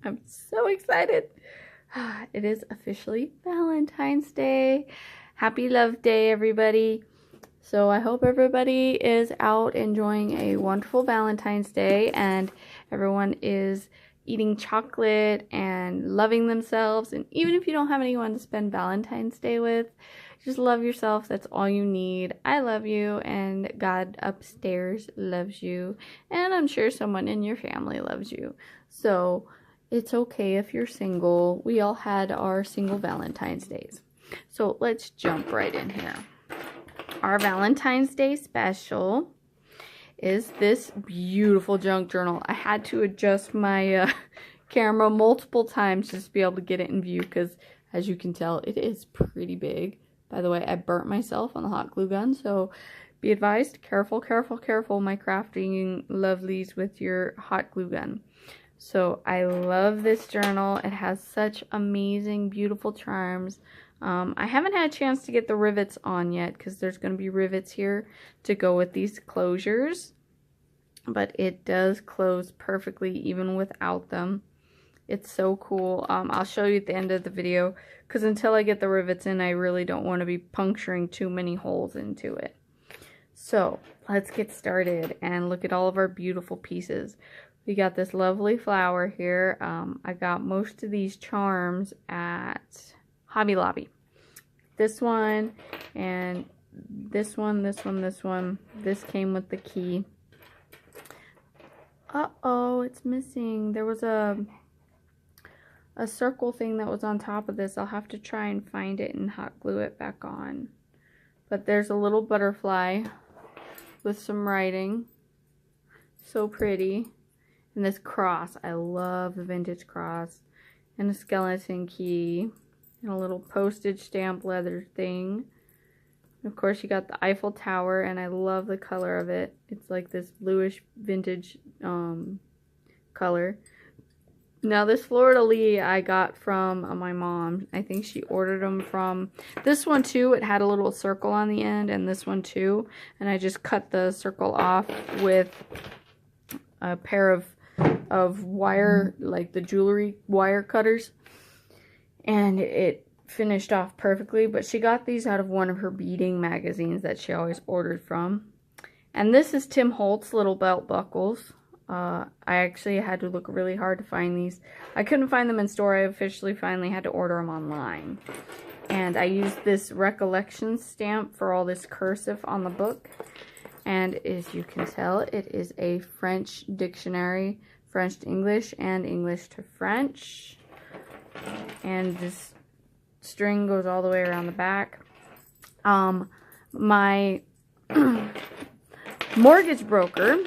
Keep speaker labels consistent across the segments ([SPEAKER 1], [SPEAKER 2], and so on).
[SPEAKER 1] I'm so excited. It is officially Valentine's Day. Happy Love Day, everybody. So I hope everybody is out enjoying a wonderful Valentine's Day and everyone is eating chocolate and loving themselves. And even if you don't have anyone to spend Valentine's Day with, just love yourself. That's all you need. I love you, and God upstairs loves you, and I'm sure someone in your family loves you. So it's okay if you're single. We all had our single Valentine's Days. So let's jump right in here. Our Valentine's Day special is this beautiful junk journal. I had to adjust my camera multiple times just to be able to get it in view because, as you can tell, it is pretty big. By the way, I burnt myself on the hot glue gun, so be advised, careful, careful, careful, my crafting lovelies with your hot glue gun. So I love this journal. It has such amazing, beautiful charms. I haven't had a chance to get the rivets on yet because there's going to be rivets here to go with these closures. But it does close perfectly even without them. It's so cool. I'll show you at the end of the video because until I get the rivets in, I really don't want to be puncturing too many holes into it. So let's get started and look at all of our beautiful pieces. We got this lovely flower here. I got most of these charms at Hobby Lobby. This one and this one, this one, this one. This came with the key. Uh-oh, it's missing. There was a circle thing that was on top of this. I'll have to try and find it and hot glue it back on. But there's a little butterfly with some writing. So pretty. And this cross. I love the vintage cross. And a skeleton key. And a little postage stamp leather thing. And of course you got the Eiffel Tower, and I love the color of it. It's like this bluish vintage color. Now this fleur-de-lis I got from my mom. I think she ordered them from this one too. It had a little circle on the end, and this one too. And I just cut the circle off with a pair of wire, like the jewelry wire cutters. And it finished off perfectly. But she got these out of one of her beading magazines that she always ordered from. And this is Tim Holtz little belt buckles. I actually had to look really hard to find these. I couldn't find them in store. I officially finally had to order them online. And I used this recollection stamp for all this cursive on the book. And as you can tell, it is a French dictionary, French to English and English to French. And this string goes all the way around the back. My mortgage broker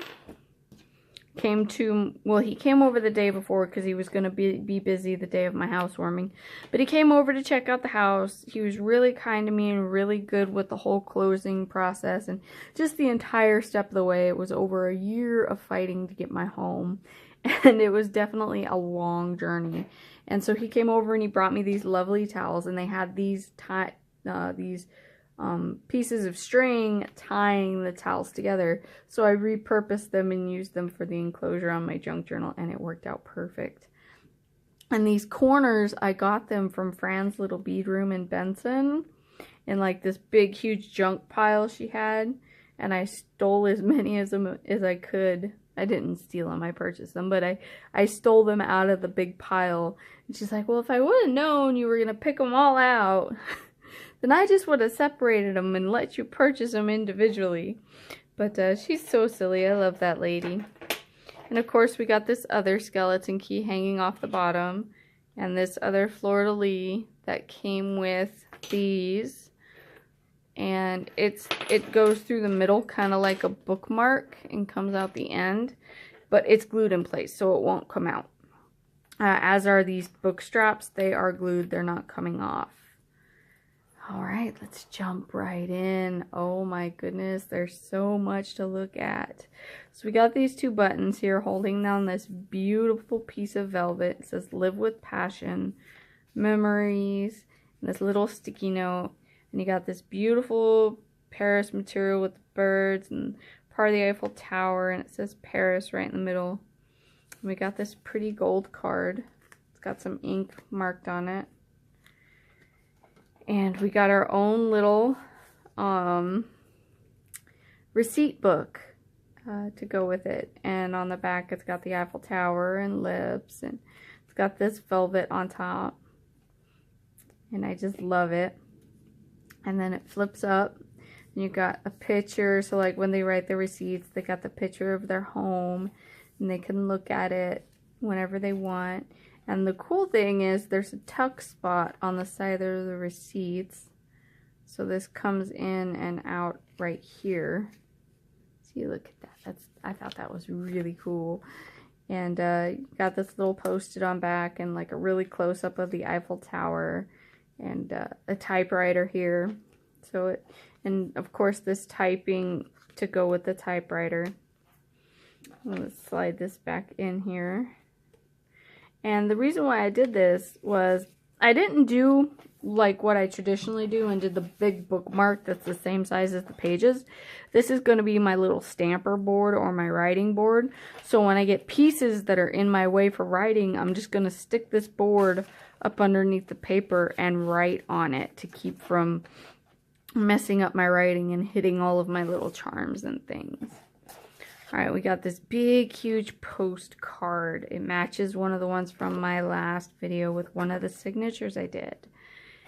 [SPEAKER 1] came he came over the day before because he was going to be busy the day of my housewarming. But he came over to check out the house. He was really kind to me and really good with the whole closing process and just the entire step of the way. It was over a year of fighting to get my home. And it was definitely a long journey. And so he came over and he brought me these lovely towels. And they had these pieces of string tying the towels together. So I repurposed them and used them for the enclosure on my junk journal, and it worked out perfect. And these corners, I got them from Fran's Little Bead Room in Benson, in like this big huge junk pile she had, and I stole as many as I could. I didn't steal them, I purchased them, but I stole them out of the big pile. And she's like, well, if I would have known you were going to pick them all out, then I just would have separated them and let you purchase them individually. But she's so silly. I love that lady. And of course we got this other skeleton key hanging off the bottom. And this other fleur-de-lis that came with these. And it goes through the middle kind of like a bookmark and comes out the end. But it's glued in place so it won't come out. As are these book straps. They are glued. They're not coming off. Alright, let's jump right in. Oh my goodness, there's so much to look at. So we got these two buttons here holding down this beautiful piece of velvet. It says Live with Passion, Memories, and this little sticky note. And you got this beautiful Paris material with birds and part of the Eiffel Tower, and it says Paris right in the middle. And we got this pretty gold card. got some ink marked on it. And we got our own little receipt book to go with it. And on the back it's got the Eiffel Tower and lips, and it's got this velvet on top. And I just love it. And then it flips up and you got a picture, so like when they write the receipts, they got the picture of their home and they can look at it whenever they want. And the cool thing is there's a tuck spot on the side of the receipts, so this comes in and out right here. See, look at that. I thought that was really cool. And got this little post-it on back and like a really close-up of the Eiffel Tower, and a typewriter here. So it, and of course this typing to go with the typewriter. Let's slide this back in here. And the reason why I did this was I didn't do like what I traditionally do and did the big bookmark that's the same size as the pages. This is going to be my little stamper board or my writing board. So when I get pieces that are in my way for writing, I'm just going to stick this board up underneath the paper and write on it to keep from messing up my writing and hitting all of my little charms and things. Alright, we got this big, huge postcard. It matches one of the ones from my last video with one of the signatures I did.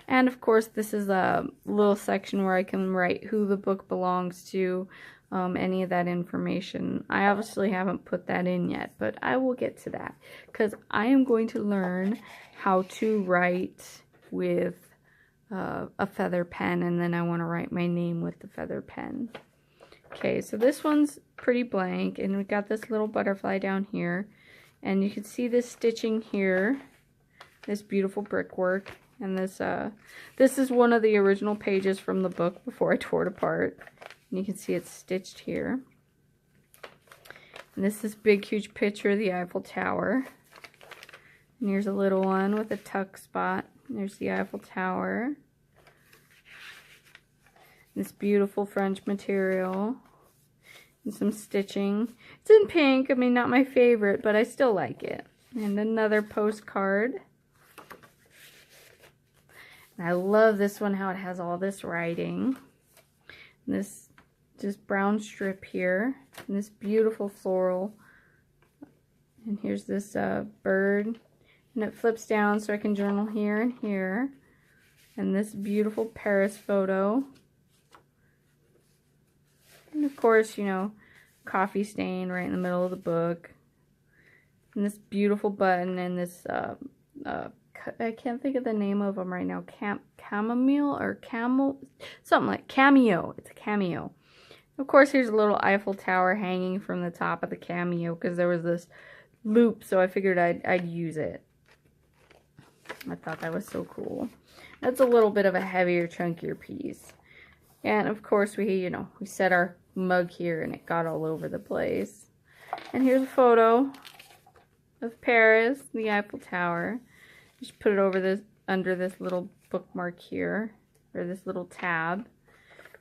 [SPEAKER 1] And of course, this is a little section where I can write who the book belongs to, any of that information. I obviously haven't put that in yet, but I will get to that because I am going to learn how to write with a feather pen, and then I want to write my name with the feather pen. Okay, so this one's pretty blank, and we got this little butterfly down here, and you can see this stitching here, this beautiful brickwork, and this is one of the original pages from the book before I tore it apart, and you can see it's stitched here. And this is big, huge picture of the Eiffel Tower, and here's a little one with a tuck spot. There's the Eiffel Tower. This beautiful French material. And some stitching. It's in pink. I mean, not my favorite, but I still like it. And another postcard. And I love this one, how it has all this writing. And this just brown strip here. And this beautiful floral. And here's this bird. And it flips down so I can journal here and here. And this beautiful Paris photo. And of course, you know, coffee stain right in the middle of the book. And this beautiful button and this, I can't think of the name of them right now. Chamomile or camel, something like cameo. It's a cameo. Of course, here's a little Eiffel Tower hanging from the top of the cameo because there was this loop, so I figured I'd use it. I thought that was so cool. That's a little bit of a heavier, chunkier piece. And of course we set our mug here and it got all over the place. And here's a photo of Paris, the Eiffel Tower. Just put it over this, under this little bookmark here, or this little tab.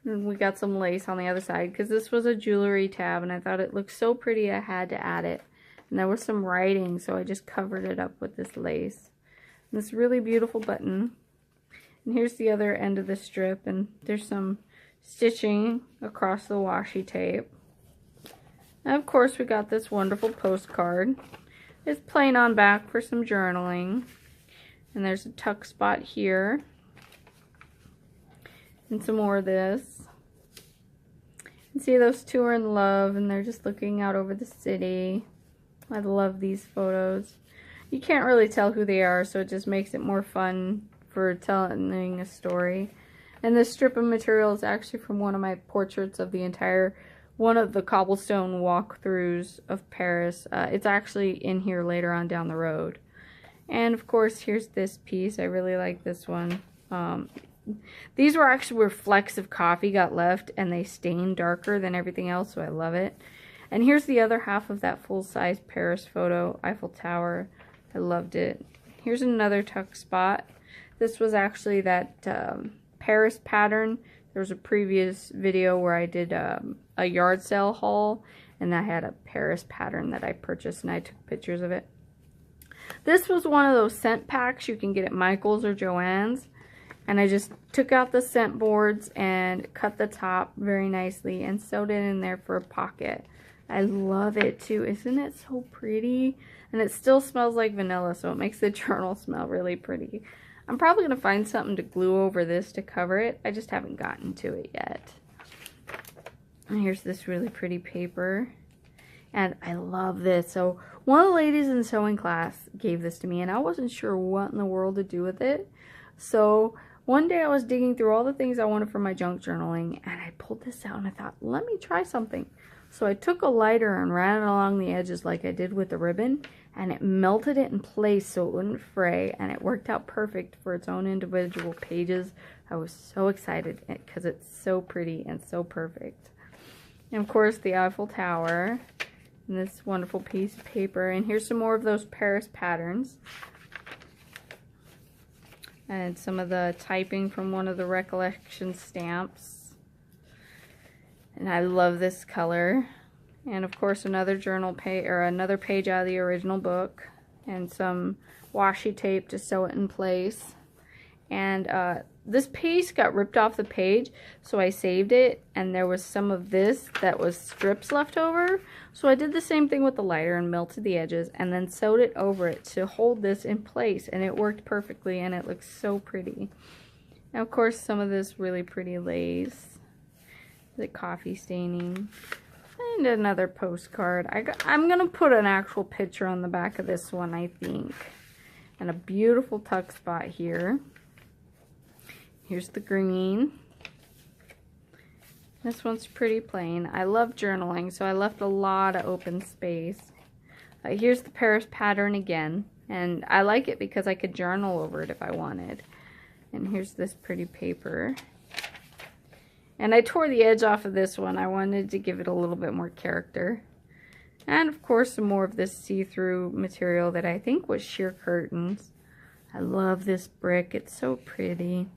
[SPEAKER 1] And we got some lace on the other side because this was a jewelry tab and I thought it looked so pretty I had to add it. And there was some writing, so I just covered it up with this lace. And this really beautiful button. And here's the other end of the strip, and there's some stitching across the washi tape. And of course we got this wonderful postcard. It's plain on back for some journaling. And there's a tuck spot here. And some more of this. And see, those two are in love and they're just looking out over the city. I love these photos. You can't really tell who they are, so it just makes it more fun for telling a story. And this strip of material is actually from one of my portraits of one of the cobblestone walkthroughs of Paris. It's actually in here later on down the road. And of course, here's this piece. I really like this one. These were actually where flecks of coffee got left and they stained darker than everything else, so I love it. And here's the other half of that full-size Paris photo, Eiffel Tower. I loved it. Here's another tuck spot. This was actually that Paris pattern. There was a previous video where I did a yard sale haul, and I had a Paris pattern that I purchased, and I took pictures of it. This was one of those scent packs you can get at Michael's or Joann's. And I just took out the scent boards and cut the top very nicely and sewed it in there for a pocket. I love it too. Isn't it so pretty? And it still smells like vanilla, so it makes the journal smell really pretty. I'm probably going to find something to glue over this to cover it. I just haven't gotten to it yet. And here's this really pretty paper. And I love this. So one of the ladies in sewing class gave this to me, and I wasn't sure what in the world to do with it. So one day I was digging through all the things I wanted for my junk journaling, and I pulled this out and I thought, let me try something. So I took a lighter and ran it along the edges like I did with the ribbon, and it melted it in place so it wouldn't fray, and it worked out perfect for its own individual pages. I was so excited because it's so pretty and so perfect. And of course the Eiffel Tower, and this wonderful piece of paper, and here's some more of those Paris patterns. And some of the typing from one of the recollection stamps. And I love this color. And of course another journal page, or another page out of the original book. And some washi tape to sew it in place. And this piece got ripped off the page, so I saved it. And there was some of this that was strips left over. So I did the same thing with the lighter and melted the edges and then sewed it over it to hold this in place. And it worked perfectly and it looks so pretty. And of course some of this really pretty lace. The coffee staining. And another postcard. I'm going to put an actual picture on the back of this one, I think. And a beautiful tuck spot here. Here's the green. This one's pretty plain. I love journaling, so I left a lot of open space. Here's the Paris pattern again. And I like it because I could journal over it if I wanted. And here's this pretty paper. And I tore the edge off of this one. I wanted to give it a little bit more character. And of course some more of this see-through material that I think was sheer curtains. I love this brick. It's so pretty.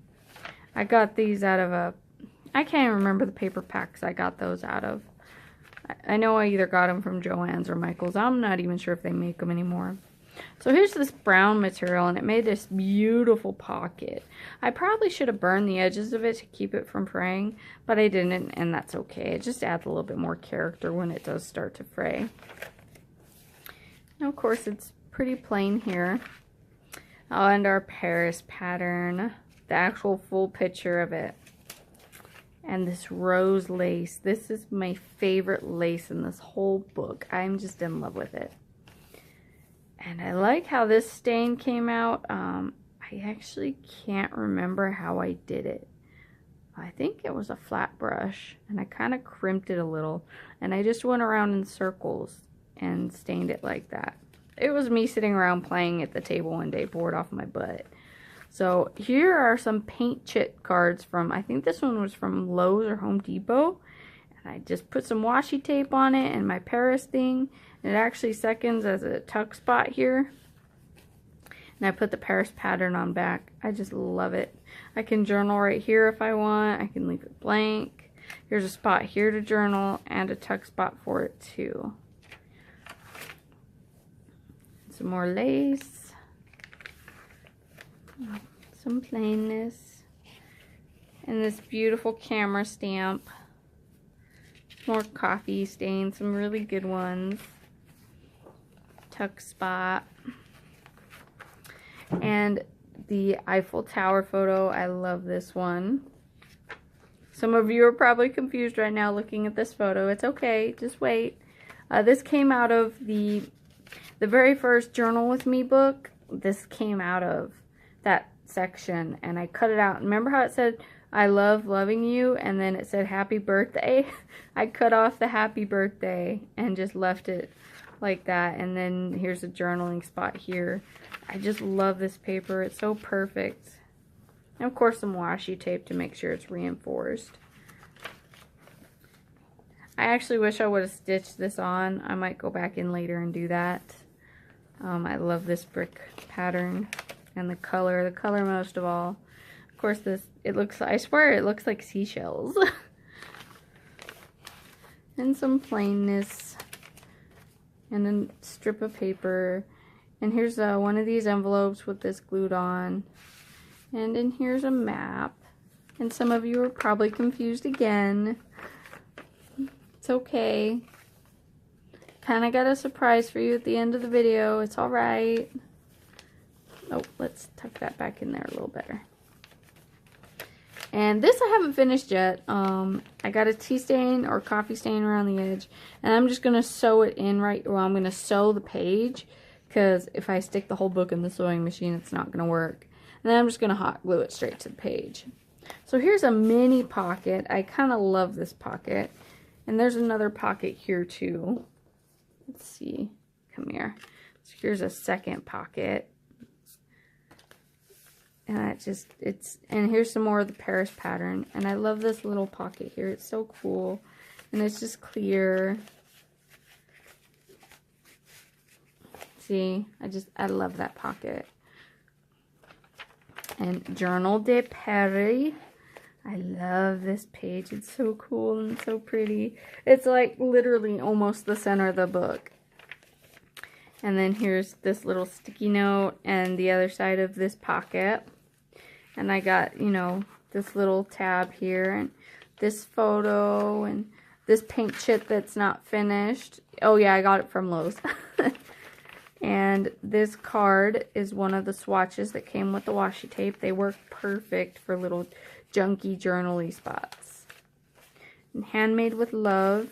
[SPEAKER 1] I got these out of a... I can't even remember the paper packs I got those out of. I know I either got them from Joann's or Michael's. I'm not even sure if they make them anymore. So here's this brown material, and it made this beautiful pocket. I probably should have burned the edges of it to keep it from fraying, but I didn't, and that's okay. It just adds a little bit more character when it does start to fray. Now, of course, it's pretty plain here. Oh, and our Paris pattern, the actual full picture of it. And this rose lace. This is my favorite lace in this whole book. I'm just in love with it. And I like how this stain came out. I actually can't remember how I did it. I think it was a flat brush, and I kind of crimped it a little, and I just went around in circles and stained it like that. It was me sitting around playing at the table one day, bored off my butt. So here are some paint chit cards from, I think this one was from Lowe's or Home Depot. And I just put some washi tape on it and my Paris thing. And it actually seconds as a tuck spot here. And I put the Paris pattern on back. I just love it. I can journal right here if I want. I can leave it blank. Here's a spot here to journal and a tuck spot for it too. Some more lace. Some plainness. And this beautiful camera stamp. More coffee stains, some really good ones. Tuck spot. And the Eiffel Tower photo. I love this one. Some of you are probably confused right now looking at this photo. It's okay, just wait. This came out of the very first Journal With Me book. This came out of that section, and I cut it out. Remember how it said, I love loving you, and then it said happy birthday? I cut off the happy birthday and just left it like that. And then here's a journaling spot here. I just love this paper. It's so perfect. And of course some washi tape to make sure it's reinforced. I actually wish I would have stitched this on. I might go back in later and do that. I love this brick pattern and the color most of all. Of course this, it looks, I swear it looks like seashells. And some plainness. And a strip of paper. And here's one of these envelopes with this glued on. And then here's a map. And some of you are probably confused again. It's okay. Kind of got a surprise for you at the end of the video. It's alright. Oh, let's tuck that back in there a little better. And this I haven't finished yet. I got a tea stain or coffee stain around the edge. And I'm just going to sew it in I'm going to sew the page. Because if I stick the whole book in the sewing machine, it's not going to work. And then I'm just going to hot glue it straight to the page. So here's a mini pocket. I kind of love this pocket. And there's another pocket here too. Let's see. Come here. So here's a second pocket. And and here's some more of the Paris pattern. And I love this little pocket here. It's so cool. And it's just clear. See, I love that pocket. And Journal de Paris. I love this page. It's so cool and so pretty. It's like literally almost the center of the book. And then here's this little sticky note and the other side of this pocket. And I got, you know, this little tab here and this photo and this paint chip that's not finished. Oh yeah, I got it from Lowe's. And this card is one of the swatches that came with the washi tape. They work perfect for little junky journal-y spots. And handmade with love.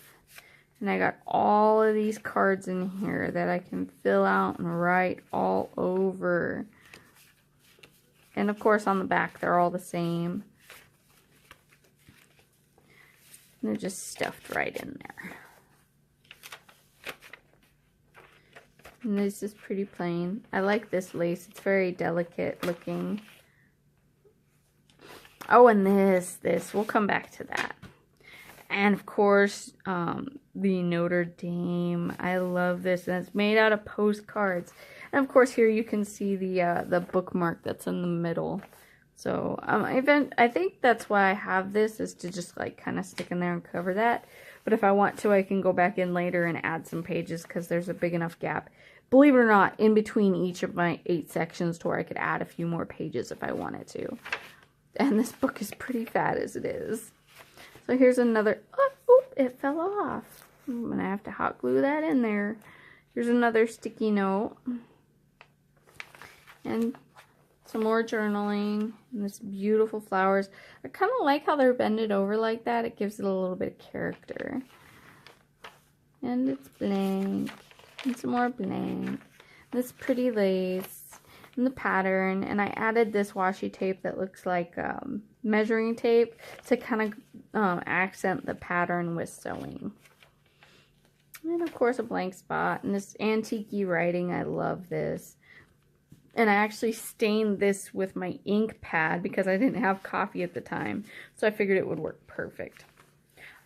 [SPEAKER 1] And I got all of these cards in here that I can fill out and write all over. And of course on the back they're all the same. And they're just stuffed right in there. And this is pretty plain. I like this lace. It's very delicate looking. Oh, and this. We'll come back to that. And of course, the Notre Dame. I love this. And it's made out of postcards. And of course, here you can see the bookmark that's in the middle. So, I think that's why I have this, is to just like kind of stick in there and cover that. But if I want to, I can go back in later and add some pages because there's a big enough gap. Believe it or not, in between each of my 8 sections to where I could add a few more pages if I wanted to. And this book is pretty fat as it is. So here's another, oh, it fell off. I'm going to have to hot glue that in there. Here's another sticky note. And some more journaling. And this beautiful flowers. I kind of like how they're bended over like that. It gives it a little bit of character. And it's blank. And some more blank. This pretty lace. And the pattern. And I added this washi tape that looks like measuring tape to kind of accent the pattern with sewing. And of course a blank spot. And this antique-y writing. I love this. And I actually stained this with my ink pad because I didn't have coffee at the time. So I figured it would work perfect.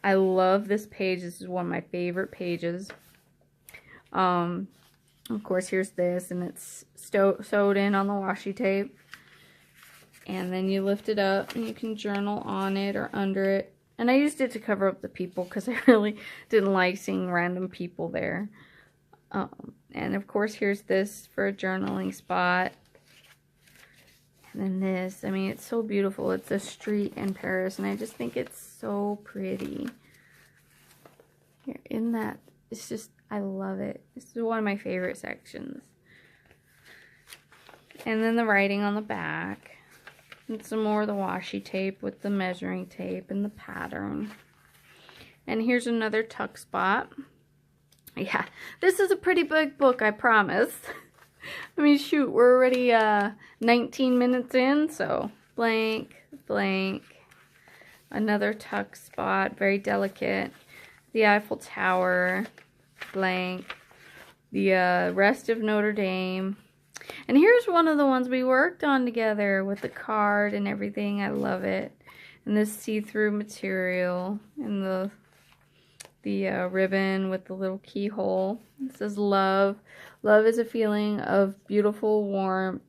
[SPEAKER 1] I love this page. This is one of my favorite pages. Of course, here's this. And it's sewed in on the washi tape. And then you lift it up and you can journal on it or under it. And I used it to cover up the people because I really didn't like seeing random people there. And of course, here's this for a journaling spot. And then this, I mean, it's so beautiful. It's a street in Paris, and I just think it's so pretty. Here, in that, it's just, I love it. This is one of my favorite sections. And then the writing on the back. And some more of the washi tape with the measuring tape and the pattern. And here's another tuck spot. Yeah, this is a pretty big book, I promise. I mean, shoot, we're already 19 minutes in, so blank, blank. Another tuck spot, very delicate. The Eiffel Tower, blank. The rest of Notre Dame. And here's one of the ones we worked on together with the card and everything. I love it. And this see-through material and the ribbon with the little keyhole. It says love. Love is a feeling of beautiful warmth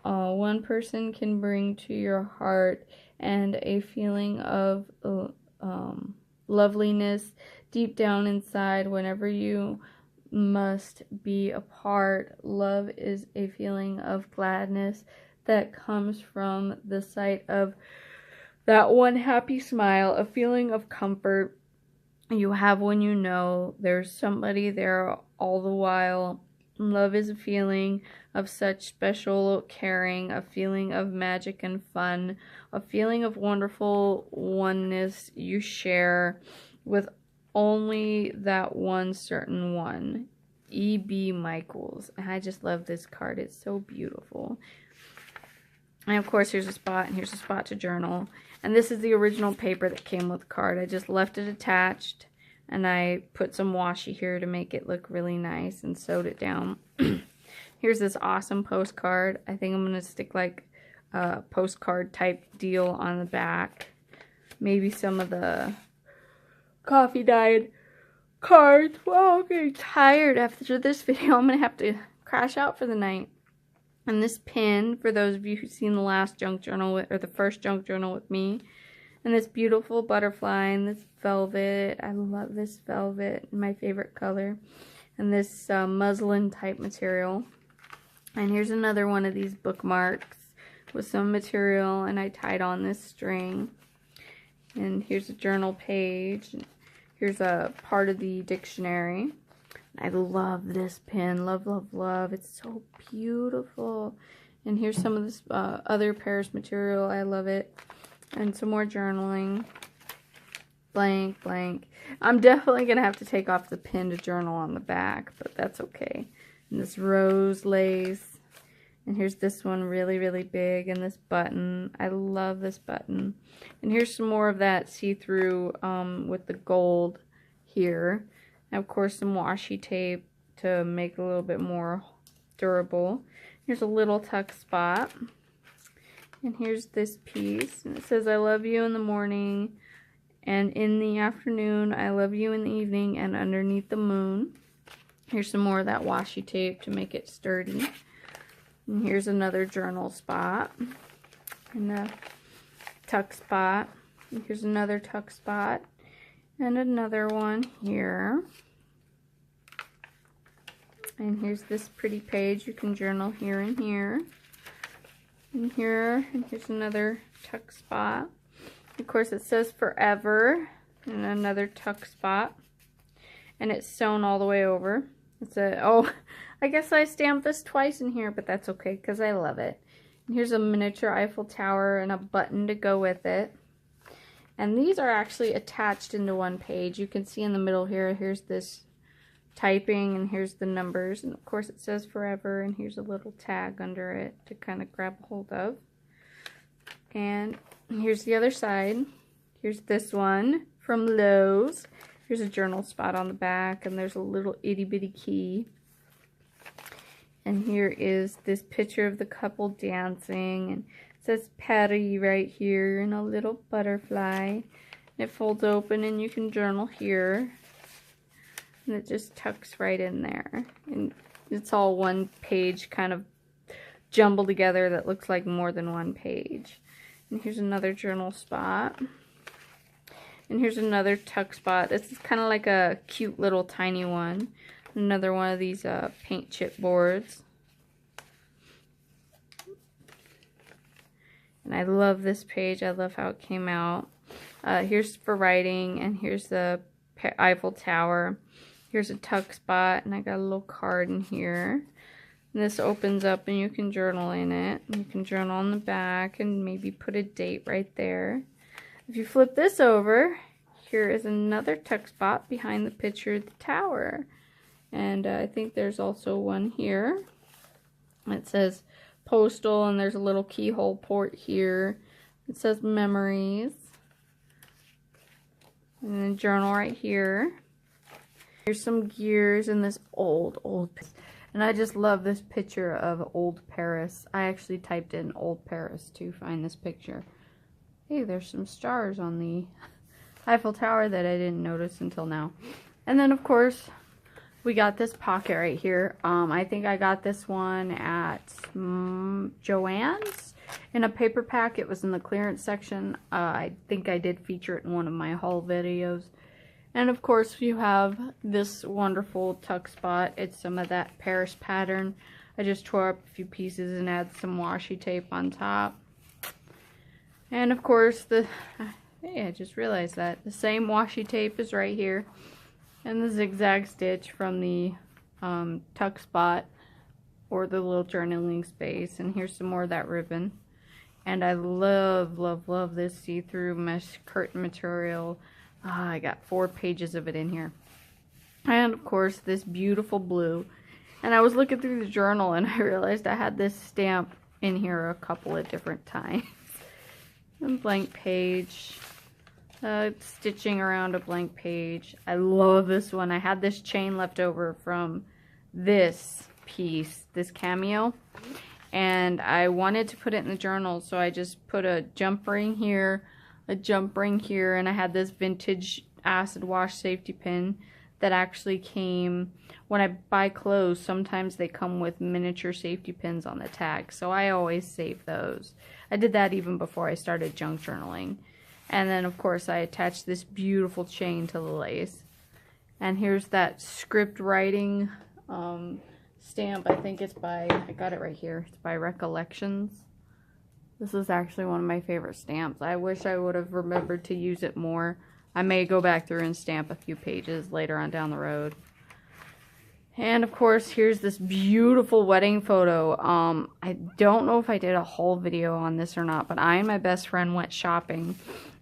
[SPEAKER 1] one person can bring to your heart, and a feeling of loveliness deep down inside whenever you must be apart. Love is a feeling of gladness that comes from the sight of that one happy smile, a feeling of comfort you have when you know there's somebody there all the while. Love is a feeling of such special caring, a feeling of magic and fun, a feeling of wonderful oneness you share with only that one certain one. E.B. Michaels. And I just love this card. It's so beautiful. And of course, here's a spot, and here's a spot to journal. And this is the original paper that came with the card. I just left it attached, and I put some washi here to make it look really nice and sewed it down. Here's this awesome postcard. I think I'm going to stick like a postcard type deal on the back. Maybe some of the coffee dyed cards. Well, I'm getting tired after this video. I'm going to have to crash out for the night. And this pin, for those of you who've seen the last junk journal with, or the first junk journal with me. And this beautiful butterfly and this velvet. I love this velvet, my favorite color. And this muslin type material. And here's another one of these bookmarks with some material, and I tied on this string. And here's a journal page. Here's a part of the dictionary. I love this pin. Love, love, love. It's so beautiful. And here's some of this other Paris material. I love it. And some more journaling. Blank, blank. I'm definitely going to have to take off the pin to journal on the back, but that's okay. And this rose lace. And here's this one really, really big. And this button. I love this button. And here's some more of that see-through with the gold here. And of course some washi tape to make it a little bit more durable. Here's a little tuck spot. And here's this piece. And it says, I love you in the morning. And in the afternoon, I love you in the evening and underneath the moon. Here's some more of that washi tape to make it sturdy. And here's another journal spot. And a tuck spot. And here's another tuck spot. And another one here. And here's this pretty page. You can journal here and here. And here. And here's another tuck spot. Of course, it says forever. And another tuck spot. And it's sewn all the way over. It's a, oh, I guess I stamped this twice in here, but that's okay because I love it. And here's a miniature Eiffel Tower and a button to go with it. And these are actually attached into one page. You can see in the middle here, here's this typing, and here's the numbers. And of course it says forever, and here's a little tag under it to kind of grab a hold of. And here's the other side. Here's this one from Lowe's. Here's a journal spot on the back, and there's a little itty bitty key. And here is this picture of the couple dancing, and it says Patty right here, and a little butterfly. And it folds open, and you can journal here. And it just tucks right in there. And it's all one page kind of jumbled together that looks like more than one page. And here's another journal spot. And here's another tuck spot. This is kind of like a cute little tiny one. Another one of these paint chip boards. And I love this page. I love how it came out. Here's for writing, and here's the Eiffel Tower. Here's a tuck spot, and I got a little card in here. And this opens up, and you can journal in it. And you can journal on the back, and maybe put a date right there. If you flip this over, here is another tuck spot behind the picture of the tower. And I think there's also one here. It says postal, and there's a little keyhole port here. It says memories. And then journal right here. Here's some gears in this old. And I just love this picture of old Paris. I actually typed in old Paris to find this picture. Hey, there's some stars on the Eiffel Tower that I didn't notice until now. And then, of course, we got this pocket right here. I think I got this one at Joann's in a paper pack. It was in the clearance section. I think I did feature it in one of my haul videos. And of course you have this wonderful tuck spot. It's some of that Paris pattern. I just tore up a few pieces and add some washi tape on top. And of course hey, I just realized that the same washi tape is right here. And the zigzag stitch from the tuck spot or the little journaling space. And here's some more of that ribbon. And I love, love, love this see-through mesh curtain material. I got 4 pages of it in here. And of course this beautiful blue. And I was looking through the journal and I realized I had this stamp in here a couple of different times. A blank page. Stitching around a blank page. I love this one. I had this chain left over from this piece, this cameo. And I wanted to put it in the journal, so I just put a jump ring here, a jump ring here, and I had this vintage acid wash safety pin that actually came, when I buy clothes, sometimes they come with miniature safety pins on the tag, so I always save those. I did that even before I started junk journaling. And then of course I attached this beautiful chain to the lace. And here's that script writing stamp. I think it's by, I got it right here, it's by Recollections. This is actually one of my favorite stamps. I wish I would have remembered to use it more. I may go back through and stamp a few pages later on down the road. And of course, here's this beautiful wedding photo. I don't know if I did a whole video on this or not, but I and my best friend went shopping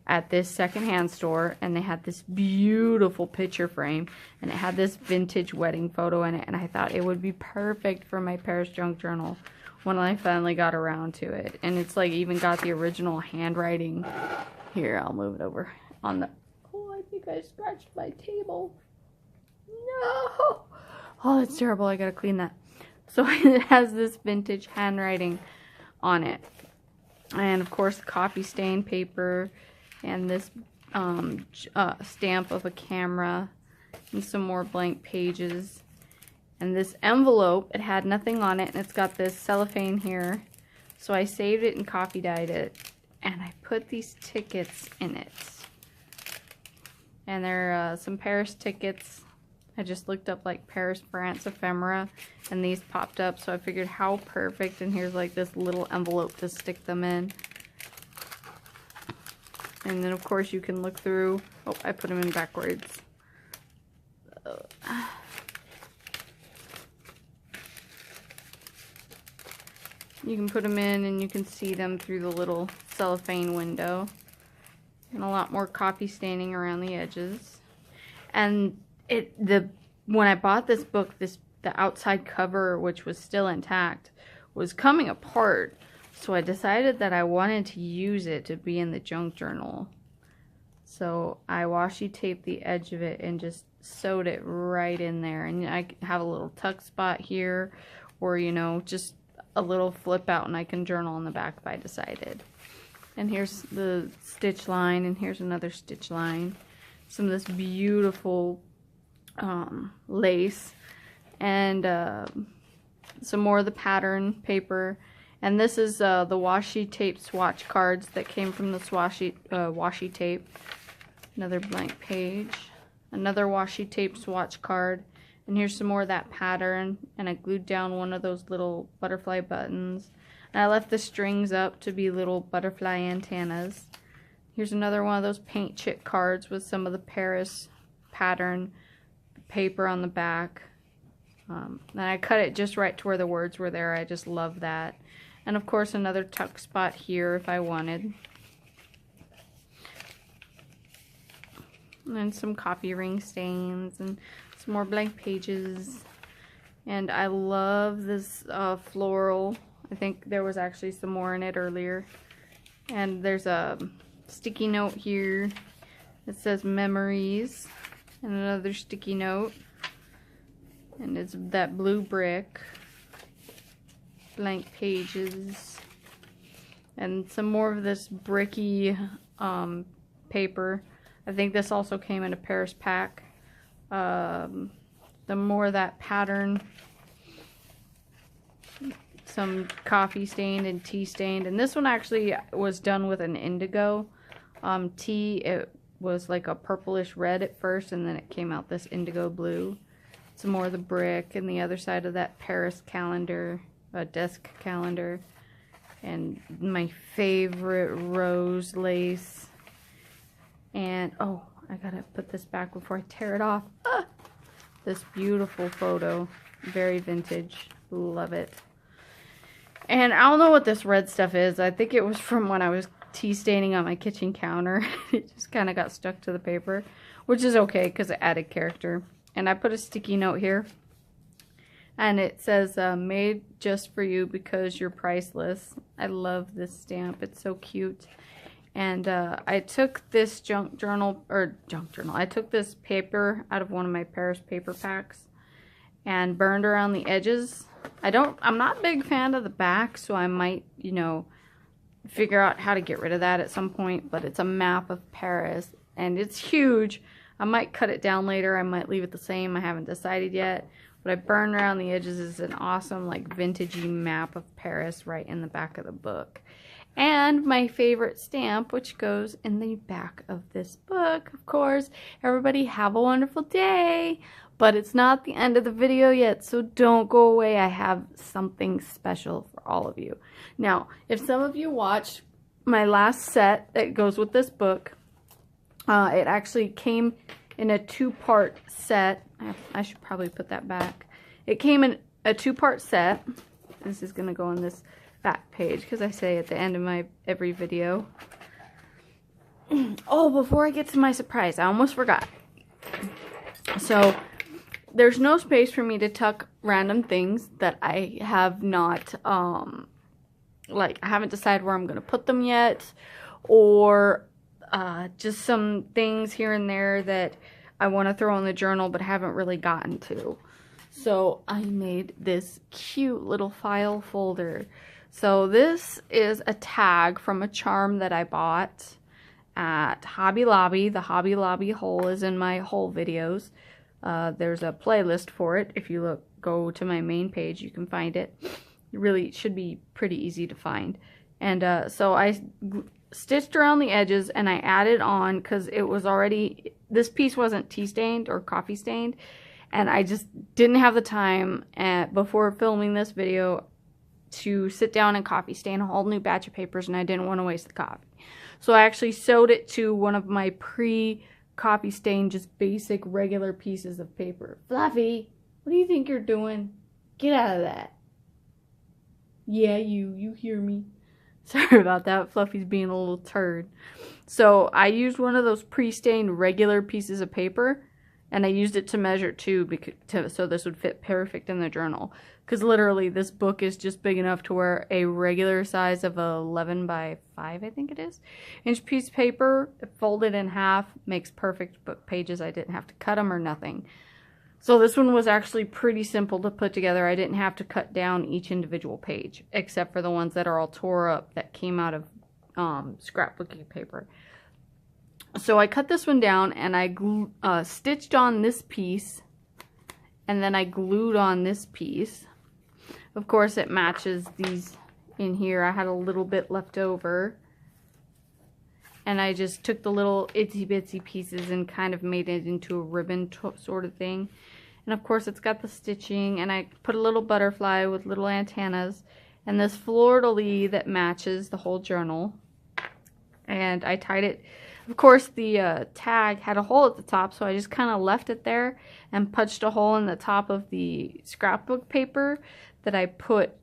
[SPEAKER 1] at this secondhand store, and they had this beautiful picture frame, and it had this vintage wedding photo in it, and I thought it would be perfect for my Paris junk journal when I finally got around to it. And it's like even got the original handwriting. Here, I'll move it over on the, oh, I think I scratched my table. No! Oh, that's terrible. I gotta clean that. So it has this vintage handwriting on it. And of course, copy stain paper, and this stamp of a camera, and some more blank pages. And this envelope, it had nothing on it, and it's got this cellophane here. So I saved it and copy dyed it, and I put these tickets in it. And they're some Paris tickets. I just looked up like Paris, France ephemera, and these popped up, so I figured how perfect. And here's like this little envelope to stick them in. And then of course you can look through. Oh, I put them in backwards. You can put them in and you can see them through the little cellophane window. And a lot more copy staining around the edges. And when I bought this book, the outside cover, which was still intact, was coming apart. So I decided that I wanted to use it to be in the junk journal. So I washi taped the edge of it and just sewed it right in there. And I have a little tuck spot here, or you know, just a little flip out, and I can journal on the back if I decided. And here's the stitch line, and here's another stitch line. Some of this beautiful lace, and some more of the pattern paper. And this is the washi tape swatch cards that came from the washi tape. Another blank page. Another washi tape swatch card. And here's some more of that pattern. And I glued down one of those little butterfly buttons. And I left the strings up to be little butterfly antennas. Here's another one of those paint chip cards with some of the Paris pattern paper on the back. And I cut it just right to where the words were there. I just love that. And of course another tuck spot here if I wanted. And then some copy ring stains and some more blank pages. And I love this floral. I think there was actually some more in it earlier. And there's a sticky note here that says memories. And another sticky note. And it's that blue brick. Blank pages. And some more of this bricky paper. I think this also came in a Paris pack. The more of that pattern. Some coffee stained and tea stained. And this one actually was done with an indigo tea. It was like a purplish red at first, and then it came out this indigo blue. Some more of the brick, and the other side of that Paris calendar, desk calendar. And my favorite rose lace. And, oh, I gotta put this back before I tear it off. Ah! This beautiful photo. Very vintage. Love it. And I don't know what this red stuff is. I think it was from when I was tea staining on my kitchen counter. It just kind of got stuck to the paper, which is okay because it added character. And I put a sticky note here. And it says, made just for you because you're priceless. I love this stamp. It's so cute. And I took this I took this paper out of one of my Paris paper packs and burned around the edges. I'm not a big fan of the back, so I might, you know, figure out how to get rid of that at some point. But it's a map of Paris, and it's huge. I might cut it down later. I might leave it the same. I haven't decided yet. What I burned around the edges is an awesome, like, vintagey map of Paris right in the back of the book. And my favorite stamp, which goes in the back of this book, of course. Everybody have a wonderful day. But it's not the end of the video yet, so don't go away. I have something special for all of you. Now, if some of you watched my last set that goes with this book, it actually came in a two-part set. I should probably put that back. It came in a two-part set. This is going to go on this back page because I say at the end of my every video. Oh, before I get to my surprise, I almost forgot. So, there's no space for me to tuck random things that I have not, like, I haven't decided where I'm going to put them yet, or just some things here and there that I want to throw in the journal but haven't really gotten to. So I made this cute little file folder. So this is a tag from a charm that I bought at Hobby Lobby. The Hobby Lobby haul is in my haul videos. There's a playlist for it. If you go to my main page, you can find it. It really should be pretty easy to find. And so I stitched around the edges and I added on, because it was already, this piece wasn't tea stained or coffee stained, and I just didn't have the time before filming this video to sit down and coffee stain a whole new batch of papers, and I didn't want to waste the coffee. So I actually sewed it to one of my pre-coffee stain, just basic regular pieces of paper. Fluffy, what do you think you're doing? Get out of that. Yeah, you hear me. Sorry about that. Fluffy's being a little turd. So I used one of those pre-stained regular pieces of paper, and I used it to measure too, so this would fit perfect in the journal. Because literally this book is just big enough to where a regular size of 11 by 5, I think it is, inch piece of paper folded in half makes perfect book pages. I didn't have to cut them or nothing. So this one was actually pretty simple to put together. I didn't have to cut down each individual page, except for the ones that are all tore up that came out of scrapbooking paper. So I cut this one down and I stitched on this piece, and then I glued on this piece. Of course, it matches these in here. I had a little bit left over, and I just took the little itsy bitsy pieces and kind of made it into a ribbon sort of thing. And of course it's got the stitching, and I put a little butterfly with little antennas and this fleur-de-lis that matches the whole journal. And I tied it. Of course the tag had a hole at the top, so I just kind of left it there and punched a hole in the top of the scrapbook paper that I put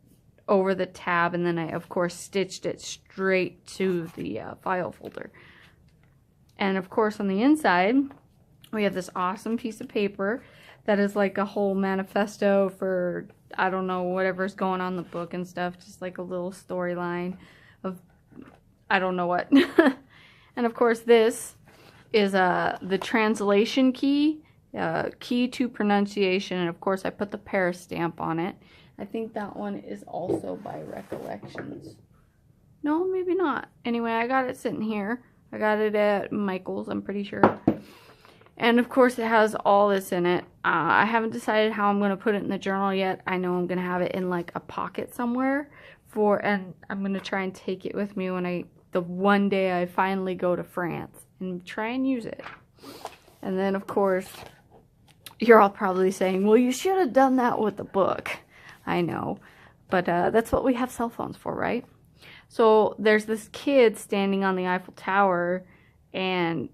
[SPEAKER 1] over the tab, and then I of course stitched it straight to the file folder. And of course on the inside we have this awesome piece of paper that is like a whole manifesto for, I don't know, whatever's going on in the book and stuff, just like a little storyline of I don't know what. And of course this is the translation key, key to pronunciation, and of course I put the Paris stamp on it. I think that one is also by Recollections. No, maybe not. Anyway, I got it sitting here. I got it at Michael's, I'm pretty sure. And of course it has all this in it. I haven't decided how I'm going to put it in the journal yet. I know I'm going to have it in like a pocket somewhere and I'm going to try and take it with me when I the one day I finally go to France and try and use it. And then, of course, you're all probably saying, well, you should have done that with the book. I know, but that's what we have cell phones for, right? So there's this kid standing on the Eiffel Tower, and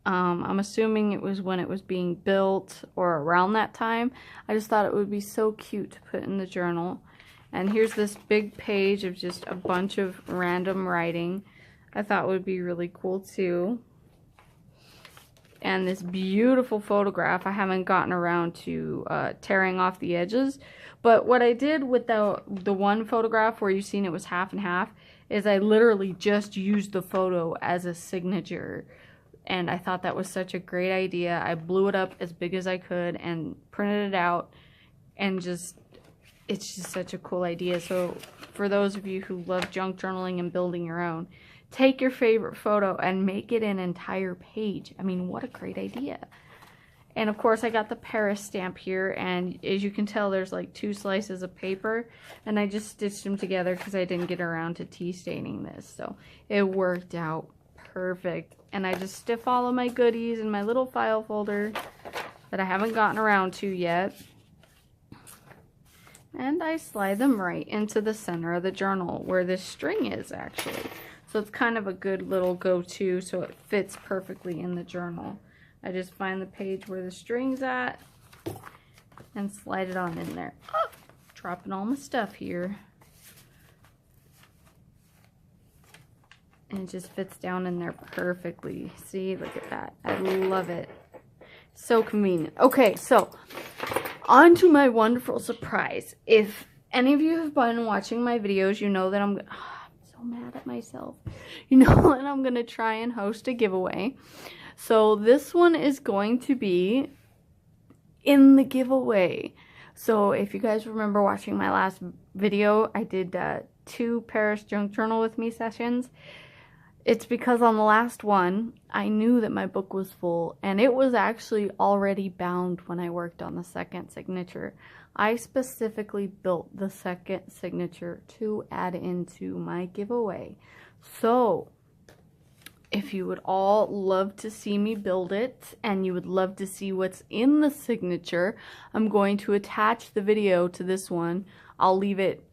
[SPEAKER 1] I'm assuming it was when it was being built or around that time. I just thought it would be so cute to put in the journal. And here's this big page of just a bunch of random writing. I thought would be really cool too. And this beautiful photograph. I haven't gotten around to tearing off the edges. But what I did with the one photograph where you've seen it was half and half is I literally just used the photo as a signature. And I thought that was such a great idea. I blew it up as big as I could and printed it out. And it's just such a cool idea. So for those of you who love junk journaling and building your own, take your favorite photo and make it an entire page. I mean, what a great idea. And of course I got the Paris stamp here, and as you can tell there's like 2 slices of paper, and I just stitched them together because I didn't get around to tea staining this. So it worked out perfect. And I just stiff all of my goodies in my little file folder that I haven't gotten around to yet. And I slide them right into the center of the journal where this string is actually. So it's kind of a good little go-to, so it fits perfectly in the journal. I just find the page where the string's at and slide it on in there. Oh, dropping all my stuff here. And it just fits down in there perfectly. See, look at that. I love it. So convenient. Okay, so on to my wonderful surprise. If any of you have been watching my videos, you know that I'm so mad at myself. You know that I'm going to try and host a giveaway. So this one is going to be in the giveaway. So if you guys remember watching my last video, I did 2 Paris Junk Journal with Me sessions. It's because on the last one, I knew that my book was full, and it was actually already bound when I worked on the second signature. I specifically built the second signature to add into my giveaway. So if you would all love to see me build it, and you would love to see what's in the signature, I'm going to attach the video to this one. I'll leave it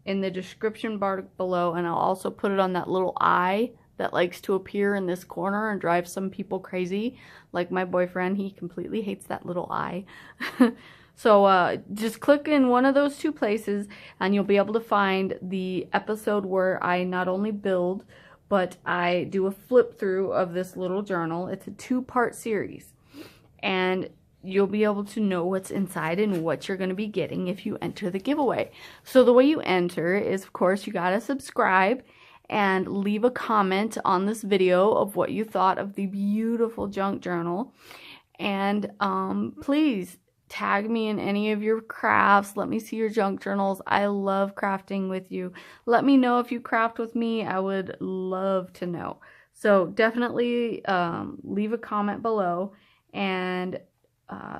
[SPEAKER 1] in the description bar below, and I'll also put it on that little eye that likes to appear in this corner and drive some people crazy. Like my boyfriend, he completely hates that little eye. So just click in one of those 2 places and you'll be able to find the episode where I not only build, but I do a flip through of this little journal. It's a 2-part series, and you'll be able to know what's inside and what you're going to be getting if you enter the giveaway. So the way you enter is, of course, you got to subscribe and leave a comment on this video of what you thought of the beautiful junk journal. And please tag me in any of your crafts. Let me see your junk journals. I love crafting with you. Let me know if you craft with me. I would love to know. So definitely leave a comment below, and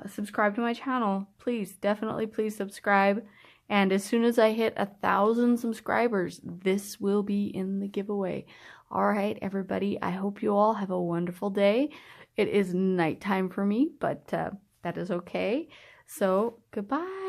[SPEAKER 1] subscribe to my channel. Please, definitely please subscribe. And as soon as I hit 1,000 subscribers, this will be in the giveaway. All right, everybody, I hope you all have a wonderful day. It is nighttime for me, but that is okay. So, goodbye.